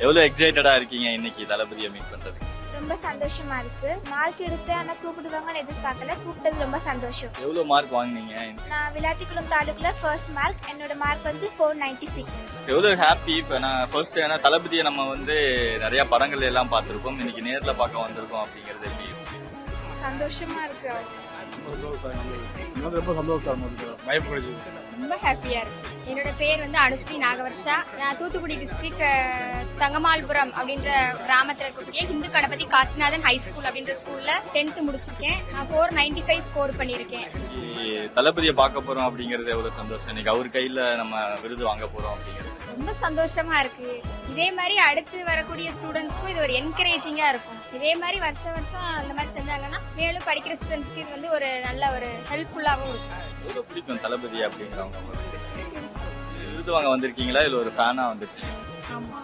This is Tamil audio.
எவ்வளவு எக்ஸைட்டடா இருக்கீங்க இன்னைக்கு தளபதியை மீட் பண்றதுக்கு? ரொம்ப சந்தோஷமா இருக்கு. மார்க் எடுத்து ஆனா கூப்பிடுவாங்கன்னு எதிர்பார்க்கல. கூப்பிட்டது ரொம்ப சந்தோஷம். எவ்வளவு மார்க் வாங்குனீங்க? நான் விளாத்திக்குளம் தாலுக்குல ஃபர்ஸ்ட் மார்க். என்னோட மார்க் வந்து 496. எவ்வளவு ஹாப்பி. இப்போ நான் ஃபர்ஸ்ட் ஏன்னா தளபதியை நம்ம வந்து நிறைய படங்கள் எல்லாம் பார்த்திருக்கோம், இன்னைக்கு நேர்ல பார்க்க வந்திருக்கோம் அப்படிங்கறது எப்படி? சந்தோஷமா இருக்கு. ரொம்ப சந்தோஷம், பயப்படுது. ரொம்ப ஹாப்பியா இருக்கு. என்னோட பேர் வந்து அனுஸ்ரீ நாகவர்ஷா. நான் தூத்துக்குடி டிஸ்ட்ரிக்ட் தங்கமால்புரம் அப்படின்ற கிராமத்தில் இருக்கக்கூடிய இந்து கணபதி காசிநாதன் ஹை ஸ்கூல் அப்படின்ற ஸ்கூல்ல 10th முடிச்சிருக்கேன். நான் 495 ஸ்கோர் பண்ணியிருக்கேன். தளபதியை பார்க்க போறோம் அப்படிங்கறது எவ்வளவு சந்தோஷம். இன்னைக்கு அவர் கையில நம்ம விருது வாங்க போறோம் அப்படிங்கிறது ரொம்ப சந்தோஷமா இருக்கு. இதே மாதிரி அடுத்து வரக்கூடிய ஸ்டூடெண்ட்ஸ்க்கும் இது ஒரு என்கரேஜிங்கா இருக்கும். இதே மாதிரி வருஷம் அந்த மாதிரி செஞ்சாங்கன்னா மேலும் படிக்கிற ஸ்டூடெண்ட்ஸ்க்கு இது வந்து ஒரு நல்ல ஒரு ஹெல்ப்ஃபுல்லாகவும் இருக்கும். எவ்வளவு பிடிக்கும் தளபதி அப்படிங்கிறவங்க? விருது வாங்க வந்திருக்கீங்களா இல்ல ஒரு ஃபேனா வந்திருக்கீங்க? ஆமா.